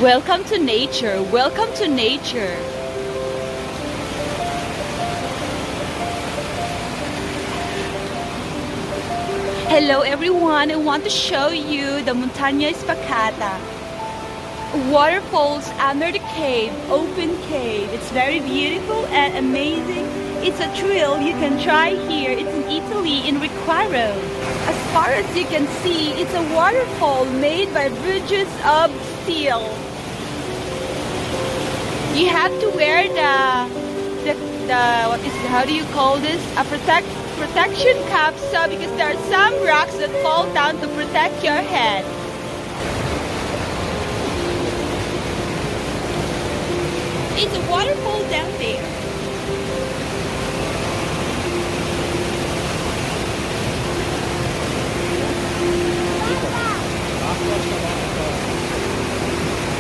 Welcome to nature. Welcome to nature. Hello everyone. I want to show you the Montaña Espacata. Waterfalls under the cave, open cave. It's very beautiful and amazing. It's a thrill you can try here. It's in Italy, in Riquaro. As far as you can see, it's a waterfall made by bridges of steel. You have to wear how do you call this? A protection cap, so because there are some rocks that fall down to protect your head. It's a waterfall down there.